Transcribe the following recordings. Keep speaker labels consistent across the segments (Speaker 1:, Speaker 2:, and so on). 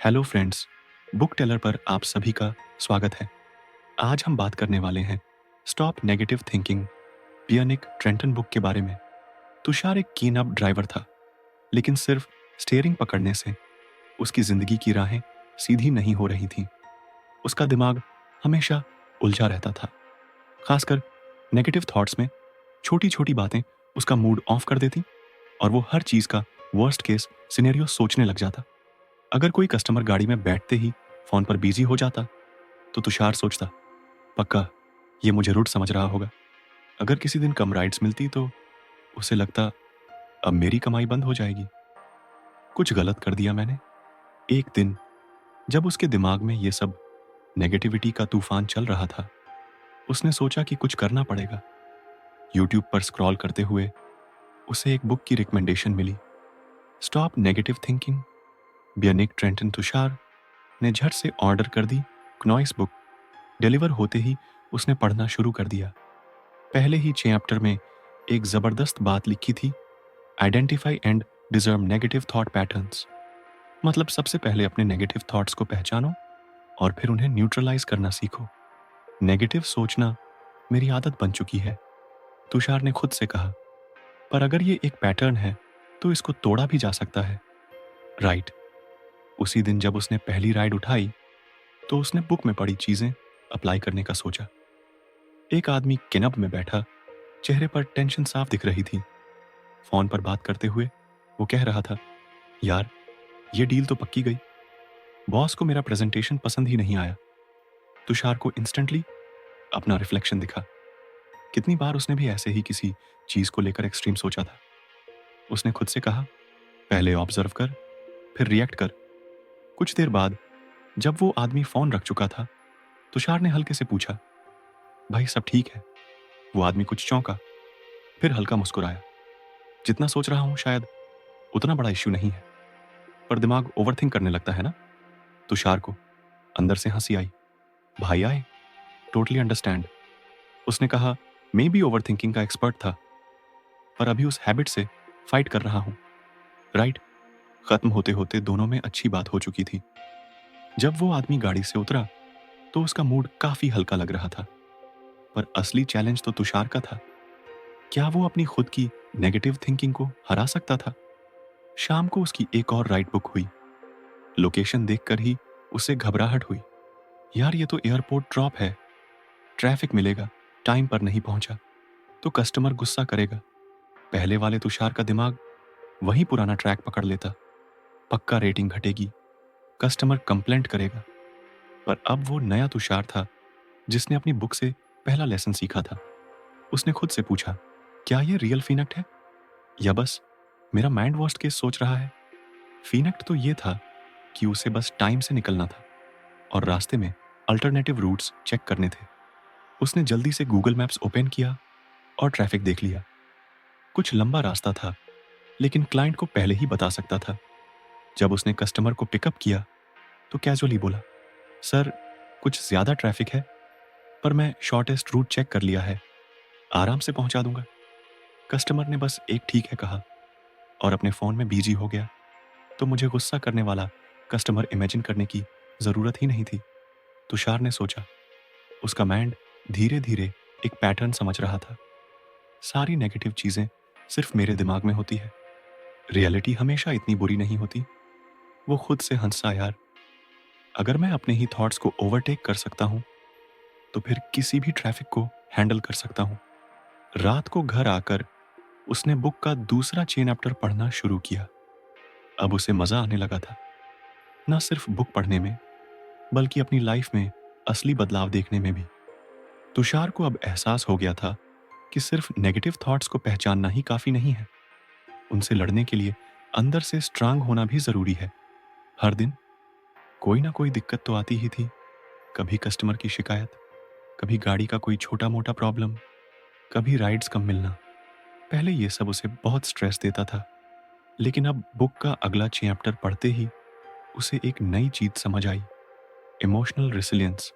Speaker 1: Hello friends, book Taylor पर आप सभी का स्वागत है। आज हम बात करने वाले हैं stop negative thinking by Nick Trenton book के बारे में। तुषार एक कीन अप ड्राइवर था, लेकिन सिर्फ स्टीयरिंग पकड़ने से उसकी जिंदगी की राहें सीधी नहीं हो रही थीं। उसका दिमाग हमेशा उलझा रहता था, खासकर नेगेटिव थॉट्स में। छोटी छोटी बातें उसका मूड ऑफ कर देती और वो हर चीज़ का वर्स्ट केस सिनेरियो सोचने लग जाता। अगर कोई कस्टमर गाड़ी में बैठते ही फोन पर बिजी हो जाता तो तुषार सोचता, पक्का ये मुझे रूट समझ रहा होगा। अगर किसी दिन कम राइड्स मिलती तो उसे लगता, अब मेरी कमाई बंद हो जाएगी, कुछ गलत कर दिया मैंने। एक दिन जब उसके दिमाग में ये सब नेगेटिविटी का तूफान चल रहा था, उसने सोचा कि कुछ करना पड़ेगा। यूट्यूब पर स्क्रॉल करते हुए उसे एक बुक की रिकमेंडेशन मिली, stop negative thinking by Nick Trenton. Tushar ने झट से ऑर्डर कर दी क्नॉइस बुक। डिलीवर होते ही उसने पढ़ना शुरू कर दिया। पहले ही चैप्टर में एक जबरदस्त बात लिखी थी, identify and deserve negative thought patterns. मतलब सबसे पहले अपने नेगेटिव थॉट्स को पहचानो और फिर उन्हें न्यूट्रलाइज करना सीखो। नेगेटिव सोचना मेरी आदत बन चुकी है, तुषार ने खुद से कहा। पर अगर ये एक पैटर्न है तो इसको तोड़ा भी जा सकता है, राइट। उसी दिन जब उसने पहली राइड उठाई तो उसने बुक में पढ़ी चीजें अप्लाई करने का सोचा। एक आदमी किनब में बैठा, चेहरे पर टेंशन साफ दिख रही थी। फोन पर बात करते हुए वो कह रहा था, यार ये डील तो पक्की गई, बॉस को मेरा प्रेजेंटेशन पसंद ही नहीं आया। तुषार को इंस्टेंटली अपना रिफ्लेक्शन दिखा। कितनी बार उसने भी ऐसे ही किसी चीज को लेकर एक्सट्रीम सोचा था। उसने खुद से कहा, पहले ऑब्जर्व कर, फिर रिएक्ट कर। कुछ देर बाद जब वो आदमी फोन रख चुका था, तुषार ने हल्के से पूछा, भाई सब ठीक है? वो आदमी कुछ चौंका, फिर हल्का मुस्कुराया। जितना सोच रहा हूं शायद उतना बड़ा इश्यू नहीं है, पर दिमाग ओवरथिंक करने लगता है ना। तुषार को अंदर से हंसी आई। भाई आए, टोटली अंडरस्टैंड। उसने कहा, मैं भी ओवरथिंकिंग का एक्सपर्ट था, पर अभी उस हैबिट से फाइट कर रहा हूं, राइट। खत्म होते होते दोनों में अच्छी बात हो चुकी थी। जब वो आदमी गाड़ी से उतरा तो उसका मूड काफी हल्का लग रहा था, पर असली चैलेंज तो तुषार का था। क्या वो अपनी खुद की नेगेटिव थिंकिंग को हरा सकता था? शाम को उसकी एक और राइड बुक हुई। लोकेशन देखकर ही उसे घबराहट हुई। यार ये तो एयरपोर्ट ड्रॉप है, ट्रैफिक मिलेगा, टाइम पर नहीं पहुंचा तो कस्टमर गुस्सा करेगा। पहले वाले तुषार का दिमाग वही पुराना ट्रैक पकड़ लेता, पक्का रेटिंग घटेगी, कस्टमर कंप्लेंट करेगा। पर अब वो नया तुषार था जिसने अपनी बुक से पहला लेसन सीखा था। उसने खुद से पूछा, क्या ये रियल फीनक्ट है या बस मेरा माइंड वॉश केस सोच रहा है? फीनक्ट तो ये था कि उसे बस टाइम से निकलना था और रास्ते में अल्टरनेटिव रूट्स चेक करने थे। उसने जल्दी से गूगल मैप्स ओपन किया और ट्रैफिक देख लिया। कुछ लंबा रास्ता था, लेकिन क्लाइंट को पहले ही बता सकता था। जब उसने कस्टमर को पिकअप किया तो कैजुअली बोला, सर कुछ ज़्यादा ट्रैफिक है, पर मैं शॉर्टेस्ट रूट चेक कर लिया है, आराम से पहुंचा दूंगा। कस्टमर ने बस एक ठीक है कहा और अपने फ़ोन में बिजी हो गया। तो मुझे गुस्सा करने वाला कस्टमर इमेजिन करने की ज़रूरत ही नहीं थी, तुषार ने सोचा। उसका माइंड धीरे धीरे एक पैटर्न समझ रहा था। सारी नेगेटिव चीज़ें सिर्फ मेरे दिमाग में होती है, रियलिटी हमेशा इतनी बुरी नहीं होती। वो खुद से हंसा, यार अगर मैं अपने ही थॉट्स को ओवरटेक कर सकता हूँ तो फिर किसी भी ट्रैफिक को हैंडल कर सकता हूँ। रात को घर आकर उसने बुक का दूसरा चेन चैप्टर पढ़ना शुरू किया। अब उसे मजा आने लगा था, न सिर्फ बुक पढ़ने में बल्कि अपनी लाइफ में असली बदलाव देखने में भी। तुषार को अब एहसास हो गया था कि सिर्फ नेगेटिव थॉट्स को पहचानना ही काफी नहीं है, उनसे लड़ने के लिए अंदर से स्ट्रांग होना भी जरूरी है। हर दिन कोई ना कोई दिक्कत तो आती ही थी, कभी कस्टमर की शिकायत, कभी गाड़ी का कोई छोटा मोटा प्रॉब्लम, कभी राइड्स कम मिलना। पहले ये सब उसे बहुत स्ट्रेस देता था, लेकिन अब बुक का अगला चैप्टर पढ़ते ही उसे एक नई चीज समझ आई, इमोशनल रेसिलियंस।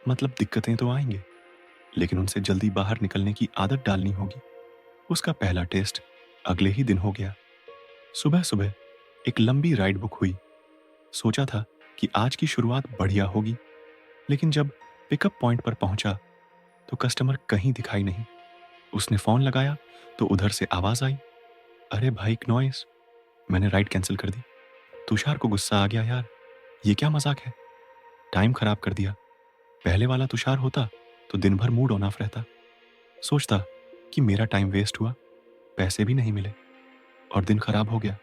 Speaker 1: मतलब दिक्कतें तो आएंगे, लेकिन उनसे जल्दी बाहर निकलने की आदत डालनी होगी। उसका पहला टेस्ट अगले ही दिन हो गया। सुबह सुबह एक लंबी राइड बुक हुई। सोचा था कि आज की शुरुआत बढ़िया होगी, लेकिन जब पिकअप पॉइंट पर पहुंचा तो कस्टमर कहीं दिखाई नहीं। उसने फ़ोन लगाया तो उधर से आवाज़ आई, अरे भाई क्नॉइस। मैंने राइड कैंसिल कर दी। तुषार को गुस्सा आ गया, यार ये क्या मजाक है, टाइम खराब कर दिया। पहले वाला तुषार होता तो दिन भर मूड ऑन ऑफ रहता, सोचता कि मेरा टाइम वेस्ट हुआ, पैसे भी नहीं मिले और दिन खराब हो गया।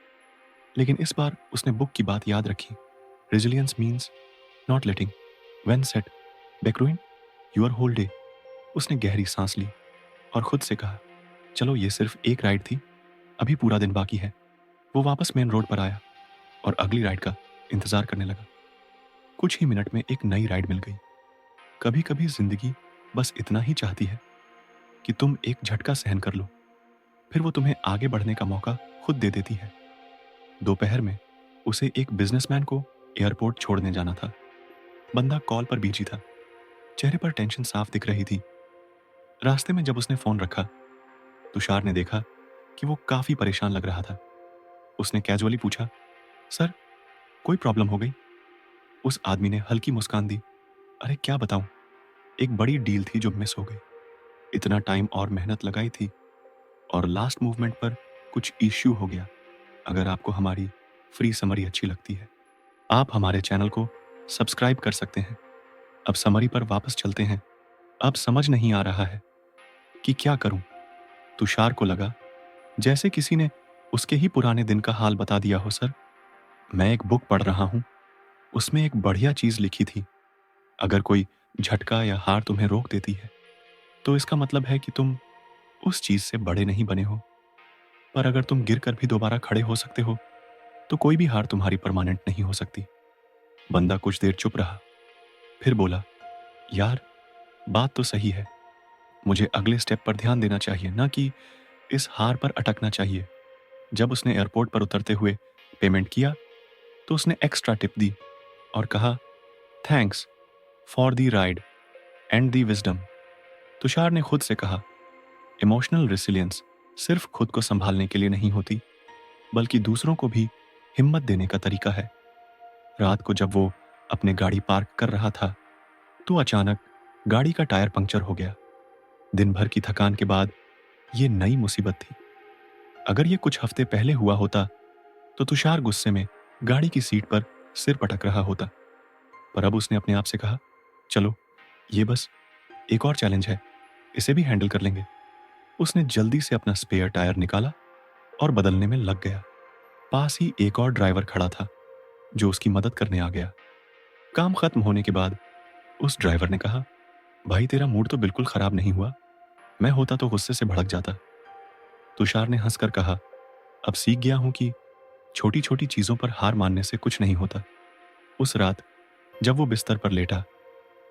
Speaker 1: लेकिन इस बार उसने बुक की बात याद रखी, resilience means not letting when set back ruin your whole day. उसने गहरी सांस ली और खुद से कहा, चलो ये सिर्फ एक राइड थी, अभी पूरा दिन बाकी है। वो वापस मेन रोड पर आया और अगली राइड का इंतजार करने लगा। कुछ ही मिनट में एक नई राइड मिल गई। कभी कभी जिंदगी बस इतना ही चाहती है कि तुम एक झटका सहन कर लो, फिर वो तुम्हें आगे बढ़ने का मौका खुद दे देती है। दोपहर में उसे एक बिजनेसमैन को एयरपोर्ट छोड़ने जाना था। बंदा कॉल पर बिजी था, चेहरे पर टेंशन साफ दिख रही थी। रास्ते में जब उसने फोन रखा, तुषार ने देखा कि वो काफी परेशान लग रहा था। उसने कैजुअली पूछा, सर कोई प्रॉब्लम हो गई? उस आदमी ने हल्की मुस्कान दी, अरे क्या बताऊं, एक बड़ी डील थी जो मिस हो गई। इतना टाइम और मेहनत लगाई थी और लास्ट मूवमेंट पर कुछ इश्यू हो गया। अगर आपको हमारी फ्री समरी अच्छी लगती है, आप हमारे चैनल को सब्सक्राइब कर सकते हैं। अब समरी पर वापस चलते हैं। अब समझ नहीं आ रहा है कि क्या करूं। तुषार को लगा जैसे किसी ने उसके ही पुराने दिन का हाल बता दिया हो। सर, मैं एक बुक पढ़ रहा हूं, उसमें एक बढ़िया चीज लिखी थी, अगर कोई झटका या हार तुम्हें रोक देती है तो इसका मतलब है कि तुम उस चीज से बड़े नहीं बने हो। पर अगर तुम गिर कर भी दोबारा खड़े हो सकते हो तो कोई भी हार तुम्हारी परमानेंट नहीं हो सकती। बंदा कुछ देर चुप रहा, फिर बोला, यार बात तो सही है, मुझे अगले स्टेप पर ध्यान देना चाहिए, ना कि इस हार पर अटकना चाहिए। जब उसने एयरपोर्ट पर उतरते हुए पेमेंट किया तो उसने एक्स्ट्रा टिप दी और कहा, thanks for the ride and the wisdom. Tushar ने खुद से कहा, इमोशनल रेसिलियंस सिर्फ खुद को संभालने के लिए नहीं होती, बल्कि दूसरों को भी हिम्मत देने का तरीका है। रात को जब वो अपने गाड़ी पार्क कर रहा था तो अचानक गाड़ी का टायर पंक्चर हो गया। दिन भर की थकान के बाद ये नई मुसीबत थी। अगर ये कुछ हफ्ते पहले हुआ होता तो तुषार गुस्से में गाड़ी की सीट पर सिर पटक रहा होता। पर अब उसने अपने आप से कहा, चलो ये बस एक और चैलेंज है, इसे भी हैंडल कर लेंगे। उसने जल्दी से अपना स्पेयर टायर निकाला और बदलने में लग गया। पास ही एक और ड्राइवर खड़ा था जो उसकी मदद करने आ गया। काम खत्म होने के बाद उस ड्राइवर ने कहा, भाई तेरा मूड तो बिल्कुल खराब नहीं हुआ, मैं होता तो गुस्से से भड़क जाता। तुषार ने हंसकर कहा, अब सीख गया हूं कि छोटी छोटी चीजों पर हार मानने से कुछ नहीं होता। उस रात जब वो बिस्तर पर लेटा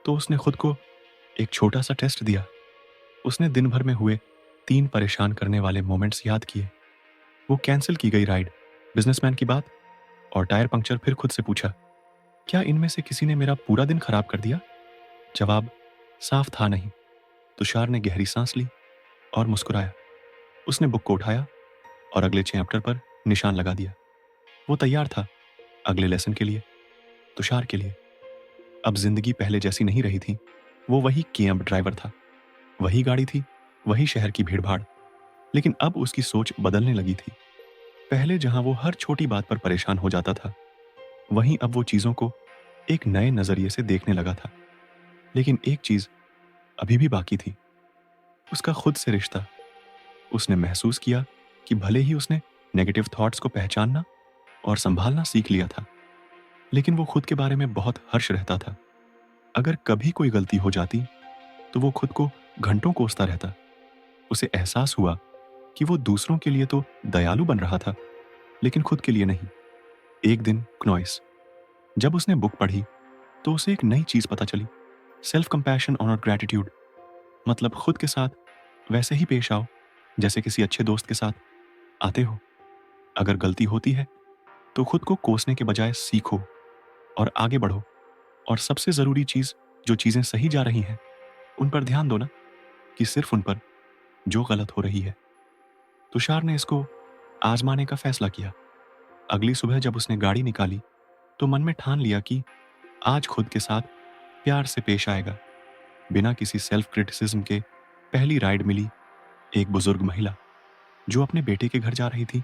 Speaker 1: तो उसने खुद को एक छोटा सा टेस्ट दिया। उसने दिन भर में हुए 3 परेशान करने वाले मोमेंट्स याद किए, वो कैंसिल की गई राइड, बिजनेसमैन की बात और टायर पंक्चर। फिर खुद से पूछा, क्या इनमें से किसी ने मेरा पूरा दिन खराब कर दिया? जवाब साफ था, नहीं। तुषार ने गहरी सांस ली और मुस्कुराया। उसने बुक को उठाया और अगले चैप्टर पर निशान लगा दिया। वो तैयार था अगले लेसन के लिए, तुषार के लिए। अब जिंदगी पहले जैसी नहीं रही थी। वो वही केएम ड्राइवर था, वही गाड़ी थी, वही शहर की भीड़भाड़। लेकिन अब उसकी सोच बदलने लगी थी। पहले जहां वो हर छोटी बात पर परेशान हो जाता था, वहीं अब वो चीजों को एक नए नजरिए से देखने लगा था। लेकिन एक चीज अभी भी बाकी थी, उसका खुद से रिश्ता। उसने महसूस किया कि भले ही उसने नेगेटिव थॉट्स को पहचानना और संभालना सीख लिया था, लेकिन वो खुद के बारे में बहुत हर्ष रहता था। अगर कभी कोई गलती हो जाती तो वो खुद को घंटों कोसता रहता। उसे एहसास हुआ कि वो दूसरों के लिए तो दयालु बन रहा था, लेकिन खुद के लिए नहीं। एक दिन क्नॉइस जब उसने बुक पढ़ी तो उसे एक नई चीज पता चली, सेल्फ कंपैशन ऑन ग्रैटिट्यूड। मतलब खुद के साथ वैसे ही पेश आओ जैसे किसी अच्छे दोस्त के साथ आते हो। अगर गलती होती है तो खुद को कोसने के बजाय सीखो और आगे बढ़ो। और सबसे जरूरी चीज, जो चीजें सही जा रही हैं उन पर ध्यान दो ना, कि सिर्फ उन पर जो गलत हो रही है। तुषार ने इसको आजमाने का फैसला किया। अगली सुबह जब उसने गाड़ी निकाली तो मन में ठान लिया कि आज खुद के साथ प्यार से पेश आएगा। बिना किसी सेल्फ क्रिटिसिज्म के पहली राइड मिली एक बुजुर्ग महिला जो अपने बेटे के घर जा रही थी।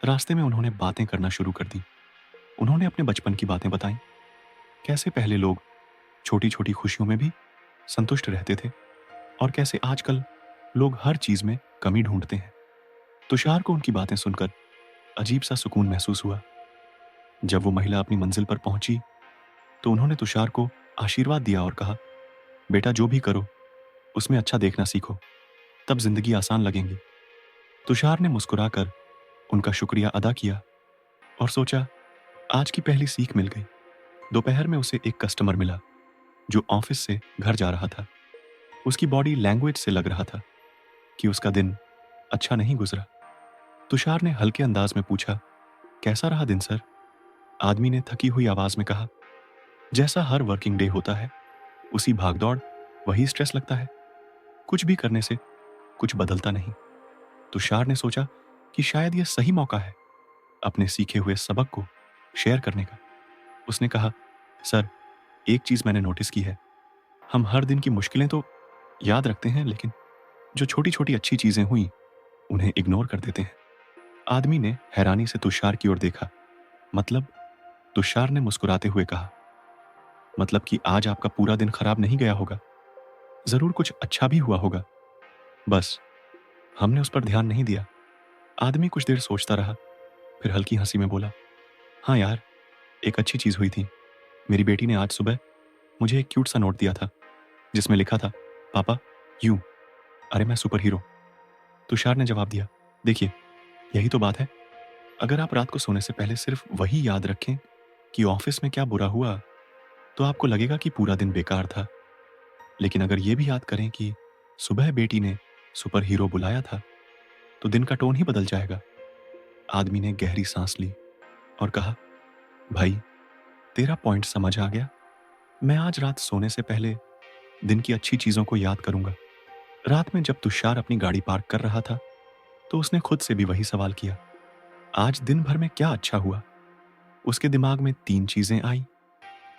Speaker 1: रास्ते में उन्होंने बातें करना शुरू कर दी। उन्होंने अपने बचपन की बातें बताई, कैसे पहले लोग छोटी छोटी खुशियों में भी संतुष्ट रहते थे और कैसे आजकल लोग हर चीज में कमी ढूंढते हैं। तुषार को उनकी बातें सुनकर अजीब सा सुकून महसूस हुआ। जब वो महिला अपनी मंजिल पर पहुंची तो उन्होंने तुषार को आशीर्वाद दिया और कहा, बेटा जो भी करो उसमें अच्छा देखना सीखो, तब जिंदगी आसान लगेंगी। तुषार ने मुस्कुराकर उनका शुक्रिया अदा किया और सोचा आज की पहली सीख मिल गई। दोपहर में उसे एक कस्टमर मिला जो ऑफिस से घर जा रहा था। उसकी बॉडी लैंग्वेज से लग रहा था कि उसका दिन अच्छा नहीं गुजरा। तुषार ने हल्के अंदाज में पूछा, कैसा रहा दिन सर? आदमी ने थकी हुई आवाज में कहा, जैसा हर वर्किंग डे होता है उसी भागदौड़, वही स्ट्रेस लगता है। कुछ भी करने से कुछ बदलता नहीं। तुषार ने सोचा कि शायद यह सही मौका है अपने सीखे हुए सबक को शेयर करने का। उसने कहा, सर एक चीज मैंने नोटिस की है, हम हर दिन की मुश्किलें तो याद रखते हैं लेकिन जो छोटी छोटी अच्छी चीजें हुई उन्हें इग्नोर कर देते हैं। आदमी ने हैरानी से तुषार की ओर देखा। मतलब? तुषार ने मुस्कुराते हुए कहा, मतलब कि आज आपका पूरा दिन खराब नहीं गया होगा, जरूर कुछ अच्छा भी हुआ होगा, बस हमने उस पर ध्यान नहीं दिया। आदमी कुछ देर सोचता रहा, फिर हल्की हंसी में बोला, हाँ यार, एक अच्छी चीज हुई थी। मेरी बेटी ने आज सुबह मुझे एक क्यूट सा नोट दिया था जिसमें लिखा था, पापा यू, अरे मैं सुपर हीरो। तुषार ने जवाब दिया, देखिए यही तो बात है। अगर आप रात को सोने से पहले सिर्फ वही याद रखें कि ऑफिस में क्या बुरा हुआ तो आपको लगेगा कि पूरा दिन बेकार था। लेकिन अगर ये भी याद करें कि सुबह बेटी ने सुपर हीरो बुलाया था तो दिन का टोन ही बदल जाएगा। आदमी ने गहरी सांस ली और कहा, भाई तेरा पॉइंट समझ आ गया। मैं आज रात सोने से पहले दिन की अच्छी चीजों को याद करूंगा। रात में जब तुषार अपनी गाड़ी पार्क कर रहा था तो उसने खुद से भी वही सवाल किया, आज दिन भर में क्या अच्छा हुआ? उसके दिमाग में तीन चीजें आई,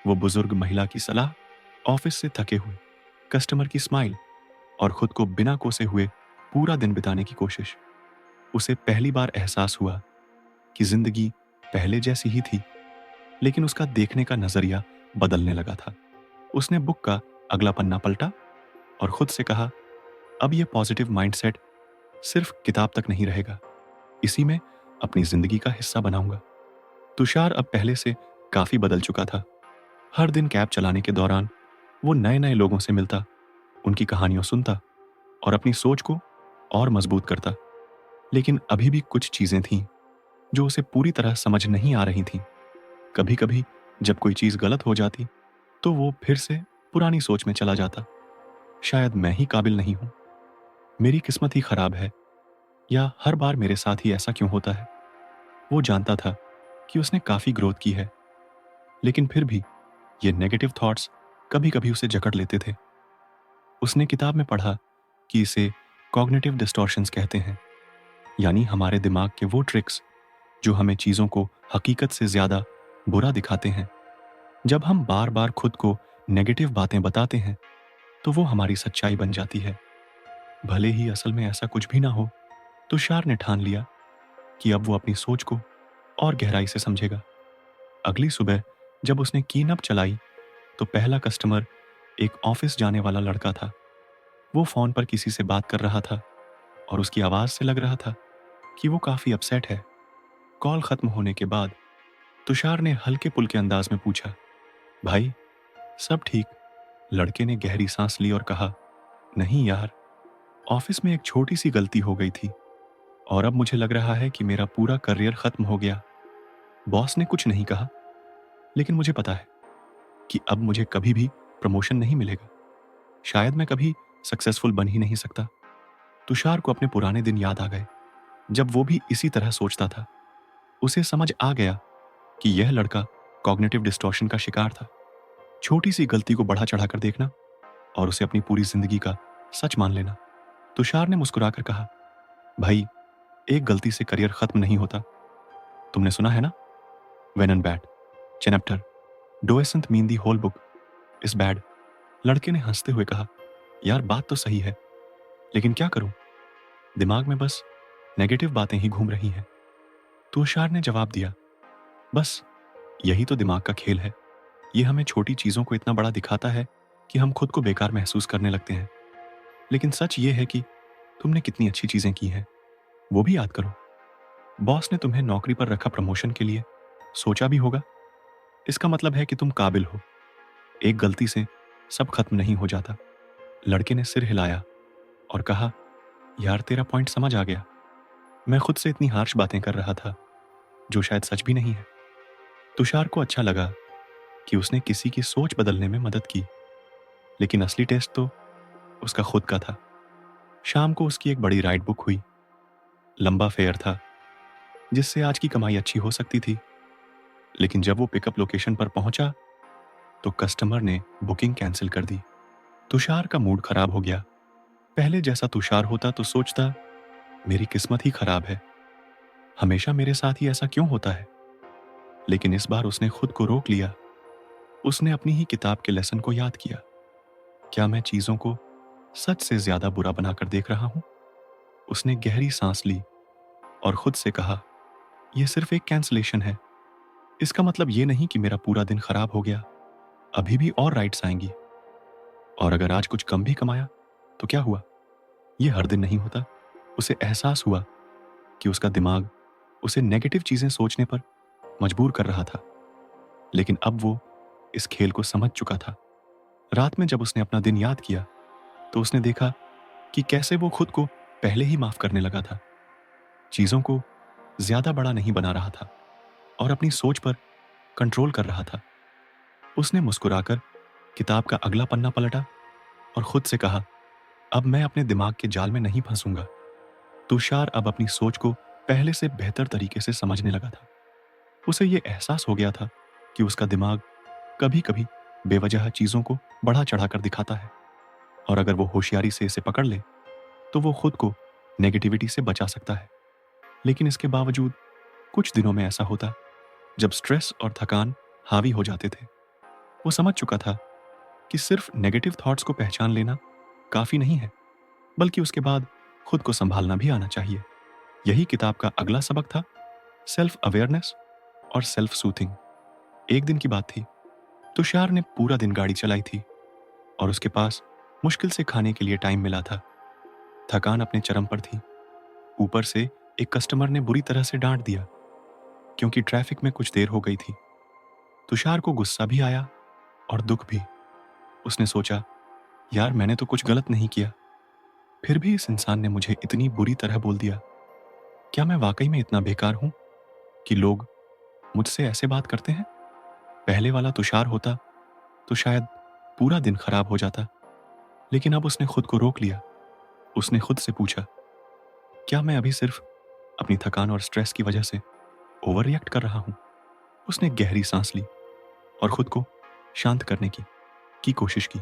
Speaker 1: वो बुजुर्ग महिला की सलाह, ऑफिस से थके हुए कस्टमर की स्माइल और खुद को बिना कोसे हुए पूरा दिन बिताने की कोशिश। उसे पहली बार एहसास हुआ कि जिंदगी पहले जैसी ही थी, लेकिन उसका देखने का नजरिया बदलने लगा था। उसने बुक का अगला पन्ना पलटा और खुद से कहा, अब यह पॉजिटिव माइंडसेट सिर्फ किताब तक नहीं रहेगा, इसी में अपनी जिंदगी का हिस्सा बनाऊंगा। तुषार अब पहले से काफी बदल चुका था। हर दिन कैब चलाने के दौरान वो नए नए लोगों से मिलता, उनकी कहानियों सुनता और अपनी सोच को और मजबूत करता। लेकिन अभी भी कुछ चीजें थीं जो उसे पूरी तरह समझ नहीं आ रही थीं। कभी कभी जब कोई चीज गलत हो जाती तो वो फिर से पुरानी सोच में चला जाता। शायद मैं ही काबिल नहीं हूं, मेरी किस्मत ही खराब है, या हर बार मेरे साथ ही ऐसा क्यों होता है। वो जानता था कि उसने काफी ग्रोथ की है, लेकिन फिर भी ये नेगेटिव थॉट्स कभी कभी उसे जकड़ लेते थे। उसने किताब में पढ़ा कि इसे कॉग्निटिव डिस्टॉर्शंस कहते हैं, यानी हमारे दिमाग के वो ट्रिक्स जो हमें चीजों को हकीकत से ज्यादा बुरा दिखाते हैं। जब हम बार बार खुद को नेगेटिव बातें बताते हैं तो वो हमारी सच्चाई बन जाती है, भले ही असल में ऐसा कुछ भी ना हो। तुषार ने ठान लिया कि अब वो अपनी सोच को और गहराई से समझेगा। अगली सुबह जब उसने कीन अप चलाई तो पहला कस्टमर एक ऑफिस जाने वाला लड़का था। वो फोन पर किसी से बात कर रहा था और उसकी आवाज से लग रहा था कि वो काफी अपसेट है। कॉल खत्म होने के बाद तुषार ने हल्के पुल्के अंदाज में पूछा, भाई सब ठीक? लड़के ने गहरी सांस ली और कहा, नहीं यार, ऑफिस में एक छोटी सी गलती हो गई थी और अब मुझे लग रहा है कि मेरा पूरा करियर खत्म हो गया। बॉस ने कुछ नहीं कहा, लेकिन मुझे पता है कि अब मुझे कभी भी प्रमोशन नहीं मिलेगा। शायद मैं कभी सक्सेसफुल बन ही नहीं सकता। तुषार को अपने पुराने दिन याद आ गए जब वो भी इसी तरह सोचता था। उसे समझ आ गया कि यह लड़का कॉग्निटिव डिस्टॉर्शन का शिकार था। छोटी सी गलती को बढ़ा चढ़ाकर देखना और उसे अपनी पूरी जिंदगी का सच मान लेना। तुषार ने मुस्कुराकर कहा, भाई एक गलती से करियर खत्म नहीं होता। तुमने सुना है ना, one and bad, chapter doesn't mean the whole book is bad. लड़के ने हंसते हुए कहा, यार बात तो सही है, लेकिन क्या करूं, दिमाग में बस नेगेटिव बातें ही घूम रही हैं। तुषार ने जवाब दिया, बस यही तो दिमाग का खेल है। ये हमें छोटी चीजों को इतना बड़ा दिखाता है कि हम खुद को बेकार महसूस करने लगते हैं। लेकिन सच ये है कि तुमने कितनी अच्छी चीजें की हैं, वो भी याद करो। बॉस ने तुम्हें नौकरी पर रखा, प्रमोशन के लिए सोचा भी होगा। इसका मतलब है कि तुम काबिल हो। एक गलती से सब खत्म नहीं हो जाता। लड़के ने सिर हिलाया और कहा, यार तेरा पॉइंट समझ आ गया। मैं खुद से इतनी हार्श बातें कर रहा था जो शायद सच भी नहीं है। तुषार को अच्छा लगा कि उसने किसी की सोच बदलने में मदद की, लेकिन असली टेस्ट तो उसका खुद का था। शाम को उसकी एक बड़ी राइड बुक हुई। लंबा फेयर था, जिससे आज की कमाई अच्छी हो सकती थी। लेकिन जब वो पिकअप लोकेशन पर पहुंचा तो कस्टमर ने बुकिंग कैंसिल कर दी। तुषार का मूड खराब हो गया। पहले जैसा तुषार होता तो सोचता, मेरी किस्मत ही खराब है, हमेशा मेरे साथ ही ऐसा क्यों होता है। लेकिन इस बार उसने खुद को रोक लिया। उसने अपनी ही किताब के लेसन को याद किया। क्या मैं चीजों को सच से ज्यादा बुरा बनाकर देख रहा हूं? उसने गहरी सांस ली और खुद से कहा, यह सिर्फ एक कैंसलेशन है। इसका मतलब यह नहीं कि मेरा पूरा दिन खराब हो गया। अभी भी और राइड्स आएंगी। और अगर आज कुछ कम भी कमाया तो क्या हुआ, यह हर दिन नहीं होता। उसे एहसास हुआ कि उसका दिमाग उसे नेगेटिव चीजें सोचने पर मजबूर कर रहा था। लेकिन अब वो इस खेल को समझ चुका था। रात में जब उसने अपना दिन याद किया तो उसने देखा कि कैसे वो खुद को पहले ही माफ करने लगा था। चीजों को ज्यादा बड़ा नहीं बना रहा था और अपनी सोच पर कंट्रोल कर रहा था। उसने मुस्कुराकर किताब का अगला पन्ना पलटा और खुद से कहा, अब मैं अपने दिमाग के जाल में नहीं फंसूंगा। तुषार अब अपनी सोच को पहले से बेहतर तरीके से समझने लगा था। उसे यह एहसास हो गया था कि उसका दिमाग कभी कभी बेवजह चीजों को बढ़ा चढ़ाकर दिखाता है, और अगर वो होशियारी से इसे पकड़ ले तो वो खुद को नेगेटिविटी से बचा सकता है। लेकिन इसके बावजूद कुछ दिनों में ऐसा होता जब स्ट्रेस और थकान हावी हो जाते थे। वो समझ चुका था कि सिर्फ नेगेटिव थॉट्स को पहचान लेना काफी नहीं है, बल्कि उसके बाद खुद को संभालना भी आना चाहिए। यही किताब का अगला सबक था, सेल्फ अवेयरनेस और सेल्फ सूथिंग। एक दिन की बात थी। तुषार ने पूरा दिन गाड़ी चलाई थी और उसके पास मुश्किल से खाने के लिए टाइम मिला था। थकान अपने चरम पर थी। ऊपर से एक कस्टमर ने बुरी तरह से डांट दिया क्योंकि ट्रैफिक में कुछ देर हो गई थी। तुषार को गुस्सा भी आया और दुख भी। उसने सोचा, यार मैंने तो कुछ गलत नहीं किया, फिर भी इस इंसान ने मुझे इतनी बुरी तरह बोल दिया। क्या मैं वाकई में इतना बेकार हूं कि लोग मुझसे ऐसे बात करते हैं? पहले वाला तुषार होता तो शायद पूरा दिन खराब हो जाता। लेकिन अब उसने खुद को रोक लिया। उसने खुद से पूछा, क्या मैं अभी सिर्फ अपनी थकान और स्ट्रेस की वजह से ओवर रिएक्ट कर रहा हूं? उसने गहरी सांस ली और खुद को शांत करने की कोशिश की।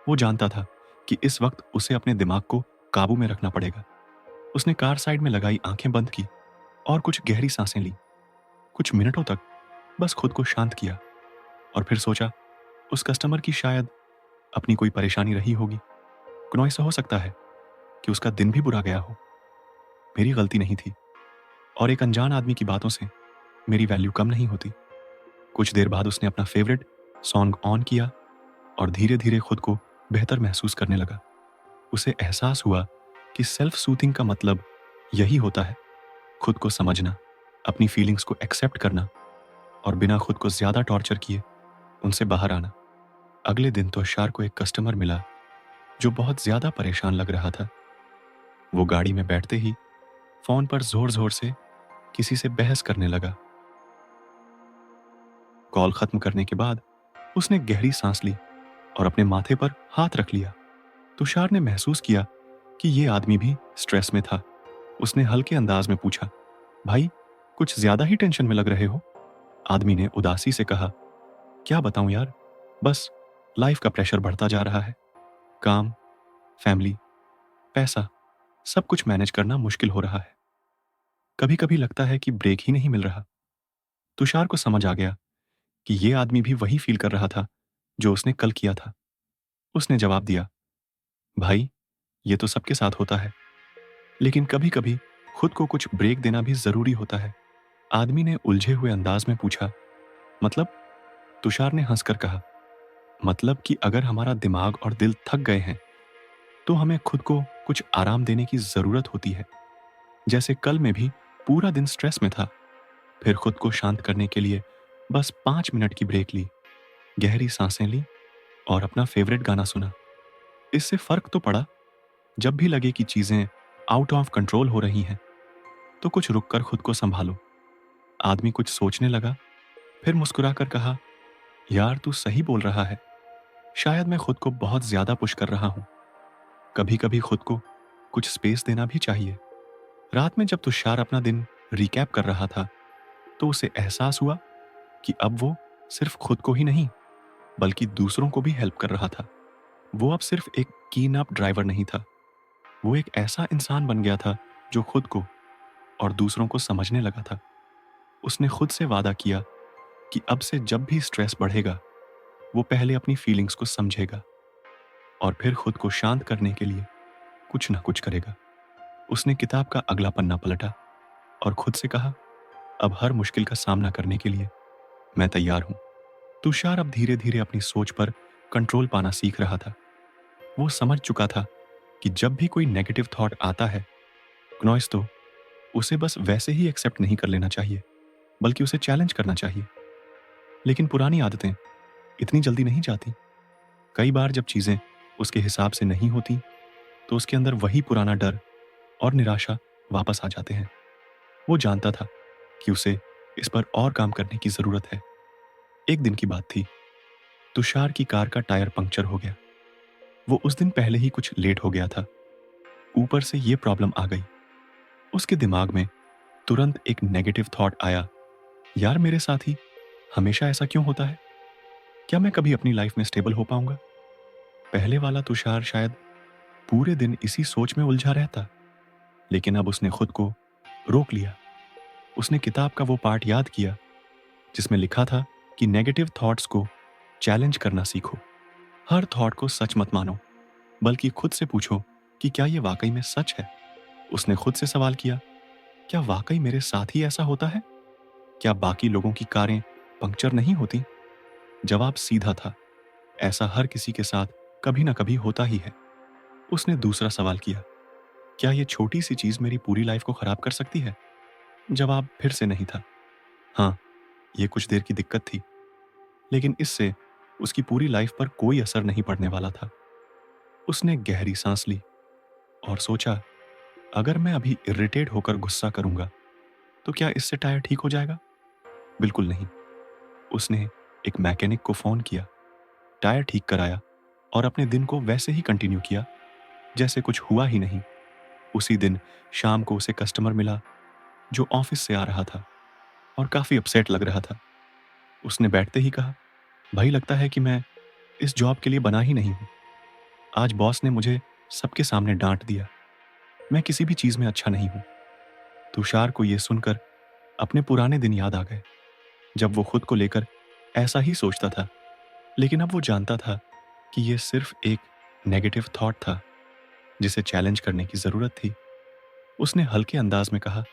Speaker 1: वो जानता था कि इस वक्त उसे अपने दिमाग को काबू में रखना पड़ेगा। उसने कार साइड में लगाई, आंखें बंद की और कुछ गहरी सांसें ली। कुछ मिनटों तक बस खुद को शांत किया और फिर सोचा, उस कस्टमर की शायद अपनी कोई परेशानी रही होगी। क्यों ऐसा हो सकता है कि उसका दिन भी बुरा गया हो। मेरी गलती नहीं थी और एक अनजान आदमी की बातों से मेरी वैल्यू कम नहीं होती। कुछ देर बाद उसने अपना फेवरेट सॉन्ग ऑन किया और धीरे धीरे खुद को बेहतर महसूस करने लगा। उसे एहसास हुआ कि सेल्फ सूथिंग का मतलब यही होता है, खुद को समझना, अपनी फीलिंग्स को एक्सेप्ट करना और बिना खुद को ज्यादा टॉर्चर किए उनसे बाहर आना। अगले दिन तुषार को एक कस्टमर मिला जो बहुत ज्यादा परेशान लग रहा था। वो गाड़ी में बैठते ही फोन पर जोर जोर से किसी से बहस करने लगा। कॉल खत्म करने के बाद उसने गहरी सांस ली और अपने माथे पर हाथ रख लिया। तुषार ने महसूस किया कि ये आदमी भी स्ट्रेस में था। उसने हल्के अंदाज में पूछा, भाई कुछ ज्यादा ही टेंशन में लग रहे हो? आदमी ने उदासी से कहा, क्या बताऊं यार, बस लाइफ का प्रेशर बढ़ता जा रहा है। काम, फैमिली, पैसा, सब कुछ मैनेज करना मुश्किल हो रहा है। कभी कभी लगता है कि ब्रेक ही नहीं मिल रहा। तुषार को समझ आ गया कि ये आदमी भी वही फील कर रहा था जो उसने कल किया था। उसने जवाब दिया, भाई, ये तो सबके साथ होता है, लेकिन कभी-कभी खुद को कुछ ब्रेक देना भी ज़रूरी होता है। आदमी ने उलझे हुए अंदाज में पूछा, मतलब? तुषार ने हंसकर कहा, मतलब कि अगर हमारा दिमाग और दिल थक गए हैं, तो हमें खुद को कुछ आराम देने की ज़रूरत होती है। जैसे कल मैं भी पूरा दिन स्ट्रेस में था, फिर खुद को शांत करने के लिए बस 5 मिनट की ब्रेक ली, गहरी सांसें ली और अपना फेवरेट गाना सुना। इससे फ़र्क तो पड़ा। जब भी लगे कि चीज़ें आउट ऑफ कंट्रोल हो रही हैं, तो कुछ रुककर खुद को सँभालो। आदमी कुछ सोचने लगा, फिर मुस्कुराकर कहा, यार तू सही बोल रहा है। शायद मैं खुद को बहुत ज़्यादा पुश कर रहा हूँ। कभी-कभी खुद को कुछ स्पेस देना भी चाहिए। रात में जब तुषार अपना दिन रिकैप कर रहा था, तो उसे एहसास हुआ कि अब वो सिर्फ खुद को ही नहीं, बल्कि दूसरों को भी हेल्प कर रहा था। वो अब सिर्फ एक कीन अप ड्राइवर नहीं था, वो एक ऐसा इंसान बन गया था जो खुद को और दूसरों को समझने लगा था। उसने खुद से वादा किया कि अब से जब भी स्ट्रेस बढ़ेगा, वो पहले अपनी फीलिंग्स को समझेगा और फिर खुद को शांत करने के लिए कुछ ना कुछ करेगा। उसने किताब का अगला पन्ना पलटा और खुद से कहा, अब हर मुश्किल का सामना करने के लिए मैं तैयार हूं। तुषार अब धीरे धीरे अपनी सोच पर कंट्रोल पाना सीख रहा था। वो समझ चुका था कि जब भी कोई नेगेटिव थॉट आता है, नॉइस, तो उसे बस वैसे ही एक्सेप्ट नहीं कर लेना चाहिए, बल्कि उसे चैलेंज करना चाहिए। लेकिन पुरानी आदतें इतनी जल्दी नहीं जाती। कई बार जब चीजें उसके हिसाब से नहीं होती, तो उसके अंदर वही पुराना डर और निराशा वापस आ जाते हैं। वो जानता था कि उसे इस पर और काम करने की जरूरत है। एक दिन की बात थी। तुषार की कार का टायर पंक्चर हो गया। वो उस दिन पहले ही कुछ लेट हो गया था। ऊपर से ये प्रॉब्लम आ गई। उसके दिमाग में तुरंत एक नेगेटिव थॉट आया, यार मेरे साथ ही हमेशा ऐसा क्यों होता है? क्या मैं कभी अपनी लाइफ में स्टेबल हो पाऊंगा? पहले वाला तुषार शायद पूरे दिन इसी सोच में उलझा रहता, लेकिन अब उसने खुद को रोक लिया। उसने किताब का वो पार्ट याद किया जिसमें लिखा था कि नेगेटिव थॉट्स को चैलेंज करना सीखो। हर थॉट को सच मत मानो, बल्कि खुद से पूछो कि क्या ये वाकई में सच है। उसने खुद से सवाल किया, क्या वाकई मेरे साथ ही ऐसा होता है? क्या बाकी लोगों की कारें पंक्चर नहीं होती? जवाब सीधा था, ऐसा हर किसी के साथ कभी ना कभी होता ही है। उसने दूसरा सवाल किया, क्या ये छोटी सी चीज मेरी पूरी लाइफ को खराब कर सकती है? जवाब फिर से नहीं था। हाँ, ये कुछ देर की दिक्कत थी, लेकिन इससे उसकी पूरी लाइफ पर कोई असर नहीं पड़ने वाला था। उसने गहरी सांस ली और सोचा, अगर मैं अभी इरिटेट होकर गुस्सा करूंगा, तो क्या इससे टायर ठीक हो जाएगा? बिल्कुल नहीं। उसने एक मैकेनिक को फोन किया, टायर ठीक कराया और अपने दिन को वैसे ही कंटिन्यू किया जैसे कुछ हुआ ही नहीं। उसी दिन शाम को उसे कस्टमर मिला जो ऑफिस से आ रहा था और काफी अपसेट लग रहा था। उसने बैठते ही कहा, भाई लगता है कि मैं इस जॉब के लिए बना ही नहीं हूं। आज बॉस ने मुझे सबके सामने डांट दिया। मैं किसी भी चीज में अच्छा नहीं हूं। तुषार को यह सुनकर अपने पुराने दिन याद आ गए, जब वो खुद को लेकर ऐसा ही सोचता था। लेकिन अब वो जानता था कि यह सिर्फ एक नेगेटिव थॉट था जिसे चैलेंज करने की जरूरत थी। उसने हल्के अंदाज में कहा,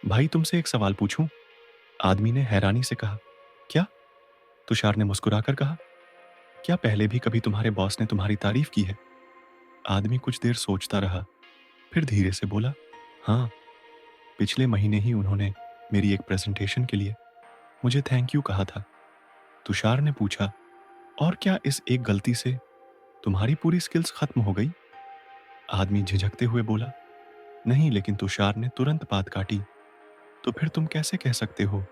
Speaker 1: भाई तुमसे एक सवाल पूछूं? आदमी ने हैरानी से कहा, क्या? तुषार ने मुस्कुराकर कहा, क्या पहले भी कभी तुम्हारे बॉस ने तुम्हारी तारीफ की है? आदमी कुछ देर सोचता रहा, फिर धीरे से बोला, हाँ, पिछले महीने ही उन्होंने मेरी एक प्रेजेंटेशन के लिए मुझे थैंक यू कहा था। तुषार ने पूछा, और क्या इस एक गलती से तुम्हारी पूरी स्किल्स खत्म हो गई? आदमी झिझकते हुए बोला, नहीं, लेकिन तुषार ने तुरंत बात काटी, तो फिर तुम कैसे कह सकते हो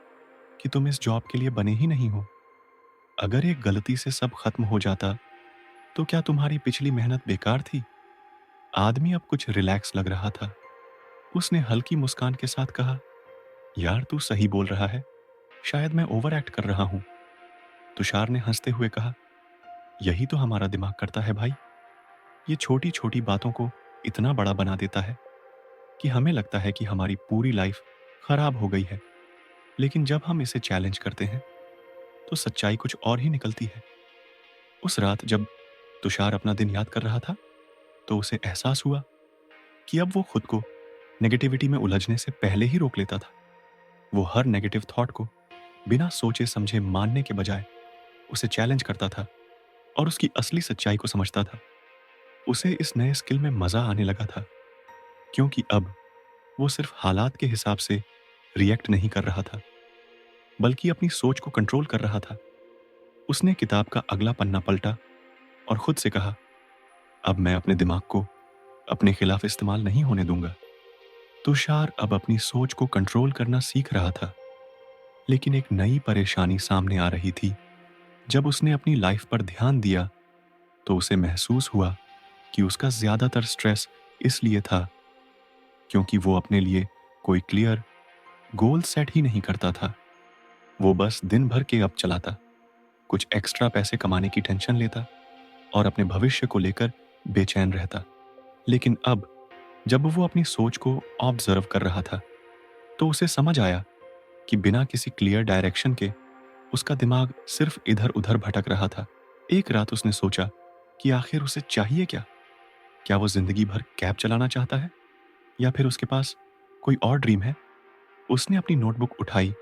Speaker 1: कि तुम इस जॉब के लिए बने ही नहीं हो? अगर एक गलती से सब खत्म हो जाता, तो क्या तुम्हारी पिछली मेहनत बेकार थी? आदमी अब कुछ रिलैक्स लग रहा था। उसने हल्की मुस्कान के साथ कहा, यार तू सही बोल रहा है, शायद मैं ओवर एक्ट कर रहा हूं। तुषार ने हंसते हुए कहा, यही तो हमारा दिमाग करता है भाई। ये छोटी छोटी बातों को इतना बड़ा बना देता है कि हमें लगता है कि हमारी पूरी लाइफ खराब हो गई है। लेकिन जब हम इसे चैलेंज करते हैं, तो सच्चाई कुछ और ही निकलती है। उस रात जब तुषार अपना दिन याद कर रहा था, तो उसे एहसास हुआ कि अब वो खुद को नेगेटिविटी में उलझने से पहले ही रोक लेता था। वो हर नेगेटिव थॉट को बिना सोचे समझे मानने के बजाय उसे चैलेंज करता था और उसकी असली सच्चाई को समझता था। उसे इस नए स्किल में मजा आने लगा था, क्योंकि अब वो सिर्फ हालात के हिसाब से रिएक्ट नहीं कर रहा था, बल्कि अपनी सोच को कंट्रोल कर रहा था। उसने किताब का अगला पन्ना पलटा और खुद से कहा, अब मैं अपने दिमाग को अपने खिलाफ इस्तेमाल नहीं होने दूंगा। तुषार अब अपनी सोच को कंट्रोल करना सीख रहा था, लेकिन एक नई परेशानी सामने आ रही थी। जब उसने अपनी लाइफ पर ध्यान दिया, तो उसे महसूस हुआ कि उसका ज्यादातर स्ट्रेस इसलिए था क्योंकि वो अपने लिए कोई क्लियर गोल सेट ही नहीं करता था। वो बस दिन भर के अप चलाता, कुछ एक्स्ट्रा पैसे कमाने की टेंशन लेता और अपने भविष्य को लेकर बेचैन रहता। लेकिन अब जब वो अपनी सोच को ऑब्जर्व कर रहा था, तो उसे समझ आया कि बिना किसी क्लियर डायरेक्शन के उसका दिमाग सिर्फ इधर उधर भटक रहा था। एक रात उसने सोचा कि आखिर उसे चाहिए क्या? क्या वो जिंदगी भर कैब चलाना चाहता है, या फिर उसके पास कोई और ड्रीम है? उसने अपनी नोटबुक उठाई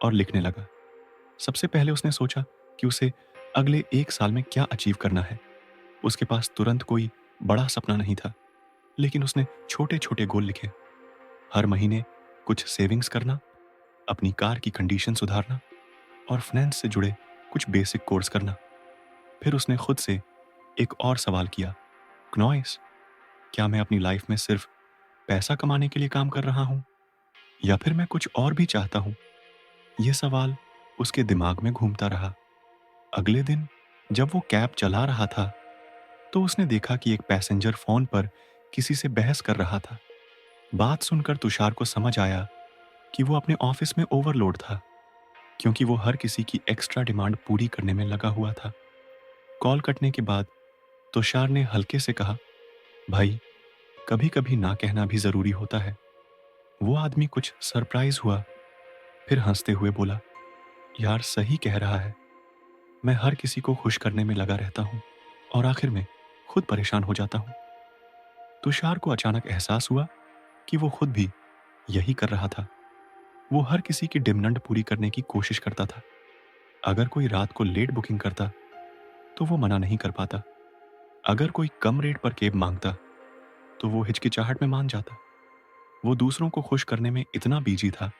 Speaker 1: और लिखने लगा। सबसे पहले उसने सोचा कि उसे अगले 1 साल में क्या अचीव करना है। उसके पास तुरंत कोई बड़ा सपना नहीं था, लेकिन उसने छोटे छोटे गोल लिखे। हर महीने कुछ सेविंग्स करना, अपनी कार की कंडीशन सुधारना और फाइनेंस से जुड़े कुछ बेसिक कोर्स करना। फिर उसने खुद से एक और सवाल किया, नॉइस, क्या मैं अपनी लाइफ में सिर्फ पैसा कमाने के लिए काम कर रहा हूँ, या फिर मैं कुछ और भी चाहता हूँ? यह सवाल उसके दिमाग में घूमता रहा। अगले दिन जब वो कैब चला रहा था, तो उसने देखा कि एक पैसेंजर फोन पर किसी से बहस कर रहा था। बात सुनकर तुषार को समझ आया कि वो अपने ऑफिस में ओवरलोड था, क्योंकि वो हर किसी की एक्स्ट्रा डिमांड पूरी करने में लगा हुआ था। कॉल कटने के बाद तुषार ने हल्के से कहा, भाई, कभी कभी ना कहना भी जरूरी होता है। वो आदमी कुछ सरप्राइज हुआ, फिर हंसते हुए बोला, यार सही कह रहा है, मैं हर किसी को खुश करने में लगा रहता हूँ और आखिर में खुद परेशान हो जाता हूँ। तुषार को अचानक एहसास हुआ कि वो खुद भी यही कर रहा था। वो हर किसी की डिमांड पूरी करने की कोशिश करता था। अगर कोई रात को लेट बुकिंग करता, तो वो मना नहीं कर पाता। अगर कोई कम रेट पर कैब मांगता, तो वो हिचकिचाहट में मान जाता। वो दूसरों को खुश करने में इतना बिजी था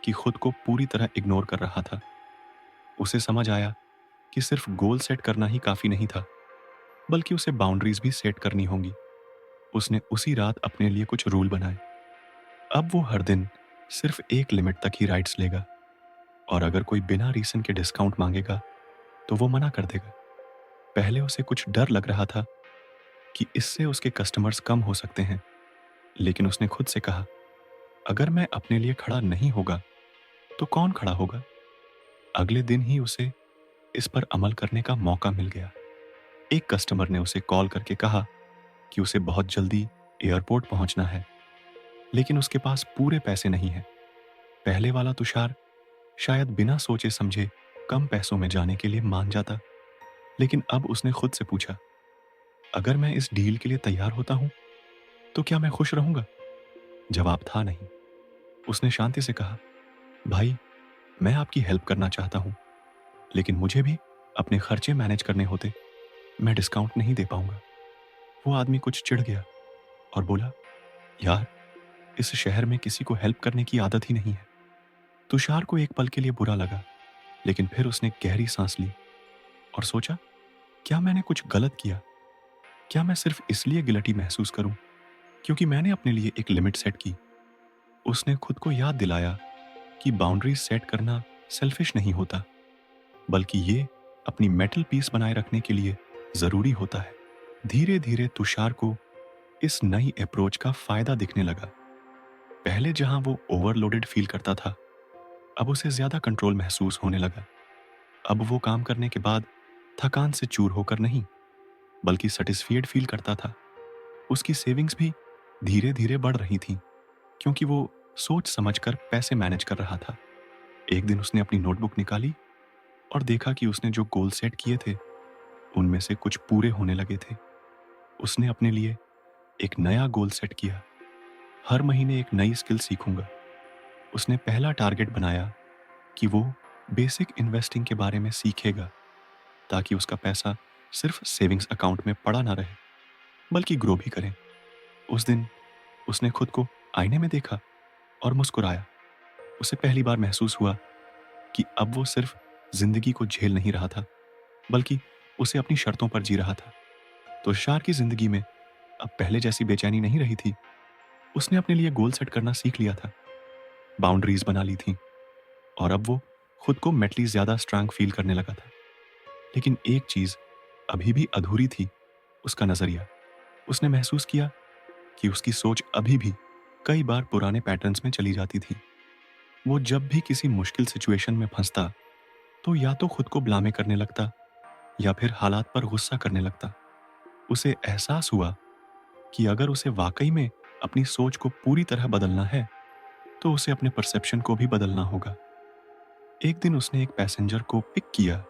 Speaker 1: कि खुद को पूरी तरह इग्नोर कर रहा था। उसे समझ आया कि सिर्फ गोल सेट करना ही काफी नहीं था, बल्कि उसे बाउंड्रीज भी सेट करनी होंगी। उसने उसी रात अपने लिए कुछ रूल बनाए। अब वो हर दिन सिर्फ एक लिमिट तक ही राइड्स लेगा, और अगर कोई बिना रीजन के डिस्काउंट मांगेगा, तो वो मना कर देगा। पहले उसे कुछ डर लग रहा था कि इससे उसके कस्टमर्स कम हो सकते हैं, लेकिन उसने खुद से कहा, अगर मैं अपने लिए खड़ा नहीं होगा, तो कौन खड़ा होगा? अगले दिन ही उसे इस पर अमल करने का मौका मिल गया। एक कस्टमर ने उसे कॉल करके कहा कि उसे बहुत जल्दी एयरपोर्ट पहुंचना है, लेकिन उसके पास पूरे पैसे नहीं हैं। पहले वाला तुषार शायद बिना सोचे समझे कम पैसों में जाने के लिए मान जाता, लेकिन अब उसने खुद से पूछा, अगर मैं इस डील के लिए तैयार होता हूं, तो क्या मैं खुश रहूंगा? जवाब था नहीं। उसने शांति से कहा, भाई, मैं आपकी हेल्प करना चाहता हूं, लेकिन मुझे भी अपने खर्चे मैनेज करने होते, मैं डिस्काउंट नहीं दे पाऊंगा। वो आदमी कुछ चिढ़ गया और बोला, यार, इस शहर में किसी को हेल्प करने की आदत ही नहीं है। तुषार को एक पल के लिए बुरा लगा, लेकिन फिर उसने गहरी सांस ली और सोचा, क्या मैंने कुछ गलत किया? क्या मैं सिर्फ इसलिए गिल्टी महसूस करूं क्योंकि मैंने अपने लिए एक लिमिट सेट की? उसने खुद को याद दिलाया कि बाउंड्रीज सेट करना सेल्फिश नहीं होता, बल्कि ये अपनी मेंटल पीस बनाए रखने के लिए जरूरी होता है। धीरे धीरे तुषार को इस नई अप्रोच का फायदा दिखने लगा। पहले जहां वो ओवरलोडेड फील करता था, अब उसे ज्यादा कंट्रोल महसूस होने लगा। अब वो काम करने के बाद थकान से चूर होकर नहीं, बल्कि सेटिस्फाइड फील करता था। उसकी सेविंग्स भी धीरे धीरे बढ़ रही थी, क्योंकि वो सोच समझकर पैसे मैनेज कर रहा था। एक दिन उसने अपनी नोटबुक निकाली और देखा कि उसने जो गोल सेट किए थे उनमें से कुछ पूरे होने लगे थे। उसने अपने लिए एक नया गोल सेट किया, हर महीने एक नई स्किल सीखूंगा। उसने पहला टारगेट बनाया कि वो बेसिक इन्वेस्टिंग के बारे में सीखेगा, ताकि उसका पैसा सिर्फ सेविंग्स अकाउंट में पड़ा ना रहे बल्कि ग्रो भी करे। उस दिन उसने खुद को आईने में देखा और मुस्कुराया। उसे पहली बार महसूस हुआ कि अब वो सिर्फ जिंदगी को झेल नहीं रहा था, बल्कि उसे अपनी शर्तों पर जी रहा था। तो तुषार की जिंदगी में अब पहले जैसी बेचैनी नहीं रही थी। उसने अपने लिए गोल सेट करना सीख लिया था, बाउंड्रीज बना ली थी, और अब वो खुद को मेंटली ज्यादा स्ट्रांग फील करने लगा था। लेकिन एक चीज अभी भी अधूरी थी, उसका नजरिया। उसने महसूस किया कि उसकी सोच अभी भी कई बार पुराने पैटर्न्स में चली जाती थी। वो जब भी किसी मुश्किल सिचुएशन में फंसता तो या तो खुद को ब्लामे करने लगता या फिर हालात पर गुस्सा करने लगता। उसे एहसास हुआ कि अगर उसे वाकई में अपनी सोच को पूरी तरह बदलना है तो उसे अपने परसेप्शन को भी बदलना होगा। एक दिन उसने एक पैसेंजर को पिक किया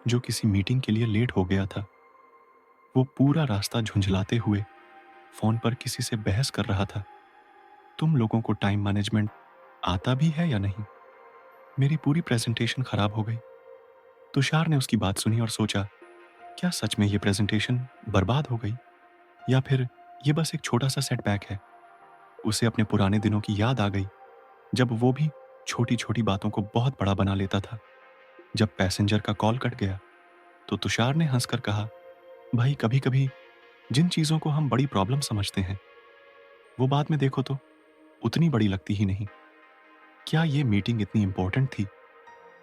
Speaker 1: जो किसी मीटिंग के लिए लेट हो गया था। वो पूरा रास्ता झुंझलाते हुए फोन पर किसी से बहस कर रहा था, तुम लोगों को टाइम मैनेजमेंट आता भी है या नहीं? मेरी पूरी प्रेजेंटेशन खराब हो गई। तुषार ने उसकी बात सुनी और सोचा, क्या सच में ये प्रेजेंटेशन बर्बाद हो गई, या फिर ये बस एक छोटा सा सेटबैक है? उसे अपने पुराने दिनों की याद आ गई, जब वो भी छोटी छोटी बातों को बहुत बड़ा बना लेता था। जब पैसेंजर का कॉल कट गया तो तुषार ने हंसकर कहा, भाई कभी कभी जिन चीजों को हम बड़ी प्रॉब्लम समझते हैं वो बाद में देखो तो उतनी बड़ी लगती ही नहीं। क्या ये मीटिंग इतनी इंपॉर्टेंट थी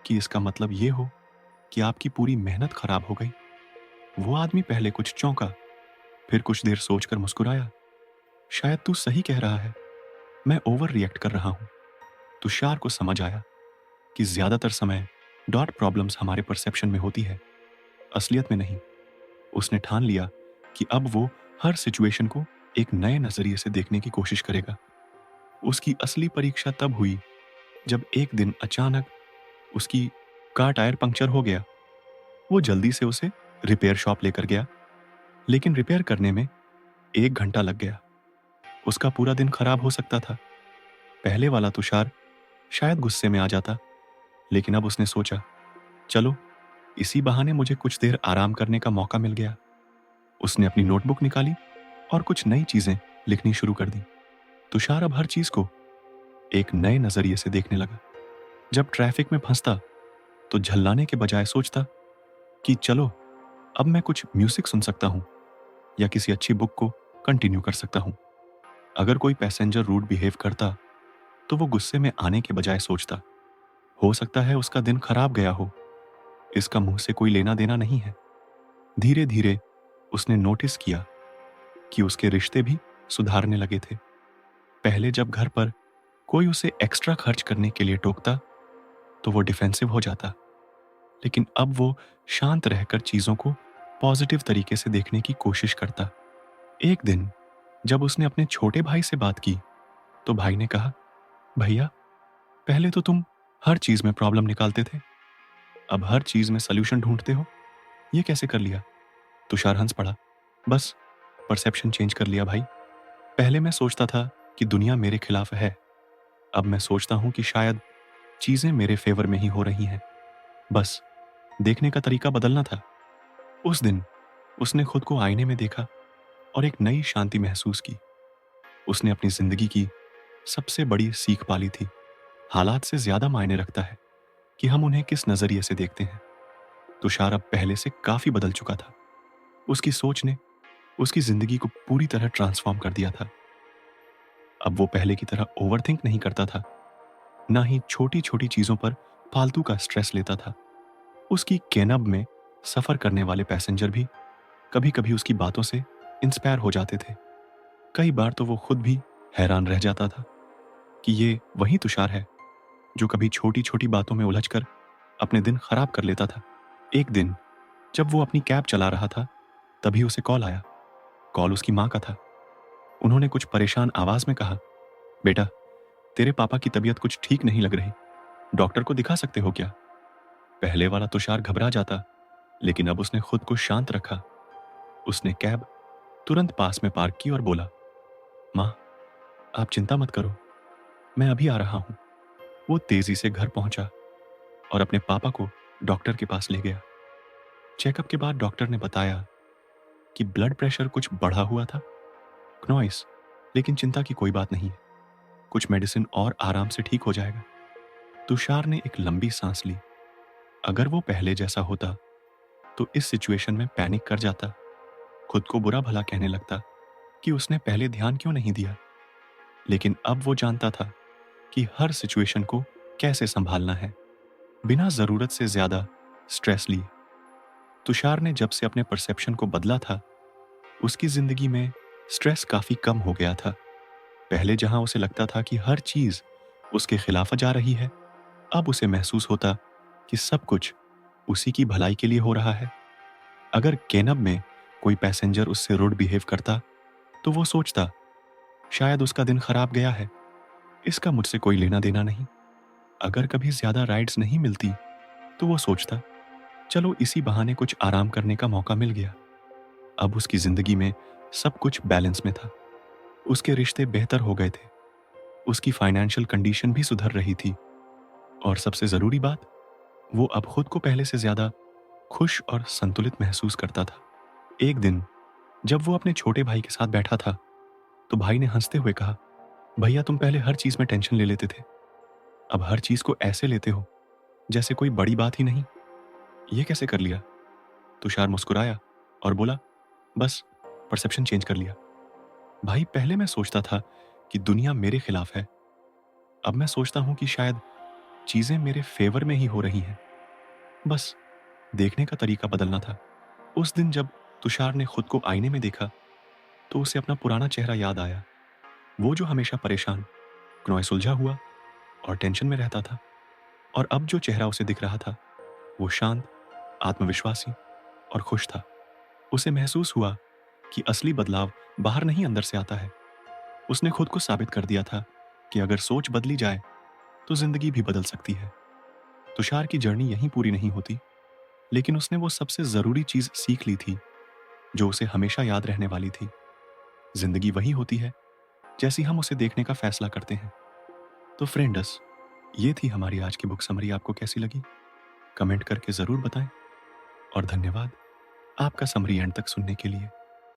Speaker 1: कि इसका मतलब ये हो कि आपकी पूरी मेहनत खराब हो गई? वो आदमी पहले कुछ चौंका, फिर कुछ देर सोचकर मुस्कुराया। शायद तू सही कह रहा है, मैं ओवर रिएक्ट कर रहा हूं। तुषार को समझ आया कि ज्यादातर समय डॉट प्रॉब्लम्स हमारे परसेप्शन में होती है, असलियत में नहीं। उसने ठान लिया कि अब वो हर सिचुएशन को एक नए नजरिए से देखने की कोशिश करेगा। उसकी असली परीक्षा तब हुई जब एक दिन अचानक उसकी कार टायर पंक्चर हो गया। वो जल्दी से उसे रिपेयर शॉप लेकर गया, लेकिन रिपेयर करने में 1 घंटा लग गया। उसका पूरा दिन खराब हो सकता था। पहले वाला तुषार शायद गुस्से में आ जाता, लेकिन अब उसने सोचा, चलो इसी बहाने मुझे कुछ देर आराम करने का मौका मिल गया। उसने अपनी नोटबुक निकाली और कुछ नई चीजें लिखनी शुरू कर दी। तुषार अब हर चीज को एक नए नजरिए से देखने लगा। जब ट्रैफिक में फंसता तो झल्लाने के बजाय सोचता कि चलो अब मैं कुछ म्यूजिक सुन सकता हूं या किसी अच्छी बुक को कंटिन्यू कर सकता हूं। अगर कोई पैसेंजर रूड बिहेव करता तो वो गुस्से में आने के बजाय सोचता, हो सकता है उसका दिन खराब गया हो, इसका मुंह से कोई लेना देना नहीं है। धीरे धीरे उसने नोटिस किया कि उसके रिश्ते भी सुधारने लगे थे। पहले जब घर पर कोई उसे एक्स्ट्रा खर्च करने के लिए टोकता तो वो डिफेंसिव हो जाता, लेकिन अब वो शांत रहकर चीजों को पॉजिटिव तरीके से देखने की कोशिश करता। एक दिन जब उसने अपने छोटे भाई से बात की तो भाई ने कहा, भैया पहले तो तुम हर चीज में प्रॉब्लम निकालते थे, अब हर चीज में सोल्यूशन ढूंढते हो, ये कैसे कर लिया? तुषार हंस पड़ा, बस परसेप्शन चेंज कर लिया भाई। पहले मैं सोचता था कि दुनिया मेरे खिलाफ है, अब मैं सोचता हूं कि शायद चीजें मेरे फेवर में ही हो रही हैं। बस देखने का तरीका बदलना था। उस दिन उसने खुद को आईने में देखा और एक नई शांति महसूस की। उसने अपनी जिंदगी की सबसे बड़ी सीख पाली थी, हालात से ज्यादा मायने रखता है कि हम उन्हें किस नजरिए से देखते हैं। तुषार अब पहले से काफी बदल चुका था। उसकी सोच ने उसकी जिंदगी को पूरी तरह ट्रांसफॉर्म कर दिया था। अब वो पहले की तरह ओवरथिंक नहीं करता था, ना ही छोटी छोटी चीजों पर फालतू का स्ट्रेस लेता था। उसकी कैनब में सफर करने वाले पैसेंजर भी कभी कभी उसकी बातों से इंस्पायर हो जाते थे। कई बार तो वो खुद भी हैरान रह जाता था कि ये वही तुषार है जो कभी छोटी छोटी बातों में उलझकर अपने दिन खराब कर लेता था। एक दिन जब वो अपनी कैब चला रहा था तभी उसे कॉल आया। कॉल उसकी माँ का था। उन्होंने कुछ परेशान आवाज में कहा, बेटा तेरे पापा की तबीयत कुछ ठीक नहीं लग रही, डॉक्टर को दिखा सकते हो क्या? पहले वाला तुषार घबरा जाता, लेकिन अब उसने खुद को शांत रखा। उसने कैब तुरंत पास में पार्क की और बोला, माँ, आप चिंता मत करो, मैं अभी आ रहा हूँ। वो तेजी से घर पहुंचा और अपने पापा को डॉक्टर के पास ले गया। चेकअप के बाद डॉक्टर ने बताया कि ब्लड प्रेशर कुछ बढ़ा हुआ था, नॉइस, लेकिन चिंता की कोई बात नहीं है। कुछ मेडिसिन और आराम से ठीक हो जाएगा। तुषार ने एक लंबी सांस ली। अगर वो पहले जैसा होता तो इस सिचुएशन में पैनिक कर जाता, खुद को बुरा भला कहने लगता कि उसने पहले ध्यान क्यों नहीं दिया। लेकिन अब वो जानता था कि हर सिचुएशन को कैसे संभालना है, बिना जरूरत से ज्यादा स्ट्रेस लिए। तुषार ने जब से अपने परसेप्शन को बदला था, उसकी जिंदगी में स्ट्रेस काफी कम हो गया था। पहले जहां उसे लगता था कि हर चीज उसके खिलाफ जा रही है, अब उसे महसूस होता कि सब कुछ उसी की भलाई के लिए हो रहा है। अगर केनब में कोई पैसेंजर उससे रूड बिहेव करता, तो वो सोचता, शायद उसका दिन खराब गया है, इसका मुझसे कोई लेना देना नहीं। अगर कभी ज्यादा राइड्स नहीं मिलती, तो वो सोचता, चलो इसी बहाने कुछ आराम करने का मौका मिल गया। अब उसकी जिंदगी में सब कुछ बैलेंस में था। उसके रिश्ते बेहतर हो गए थे, उसकी फाइनेंशियल कंडीशन भी सुधर रही थी, और सबसे जरूरी बात, वो अब खुद को पहले से ज्यादा खुश और संतुलित महसूस करता था। एक दिन जब वो अपने छोटे भाई के साथ बैठा था, तो भाई ने हंसते हुए कहा, भैया, तुम पहले हर चीज में टेंशन ले लेते थे, अब हर चीज को ऐसे लेते हो जैसे कोई बड़ी बात ही नहीं। ये कैसे कर लिया? तुषार मुस्कुराया और बोला, बस परसेप्शन चेंज कर लिया। भाई, पहले मैं सोचता था कि दुनिया मेरे खिलाफ है, अब मैं सोचता हूं कि शायद चीजें मेरे फेवर में ही हो रही हैं। बस देखने का तरीका बदलना था। उस दिन जब तुषार ने खुद को आईने में देखा, तो उसे अपना पुराना चेहरा याद आया, वो जो हमेशा परेशान, क्रोए सुलझा हुआ और टेंशन में रहता था। और अब जो चेहरा उसे दिख रहा था, वो शांत, आत्मविश्वासी और खुश था। उसे महसूस हुआ कि असली बदलाव बाहर नहीं, अंदर से आता है। उसने खुद को साबित कर दिया था कि अगर सोच बदली जाए तो जिंदगी भी बदल सकती है। तुषार की जर्नी यहीं पूरी नहीं होती, लेकिन उसने वो सबसे जरूरी चीज सीख ली थी जो उसे हमेशा याद रहने वाली थी। जिंदगी वही होती है जैसी हम उसे देखने का फैसला करते हैं। तो फ्रेंड्स, ये थी हमारी आज की बुक समरी। आपको कैसी लगी? कमेंट करके जरूर बताएं, और धन्यवाद आपका समरी एंड तक सुनने के लिए।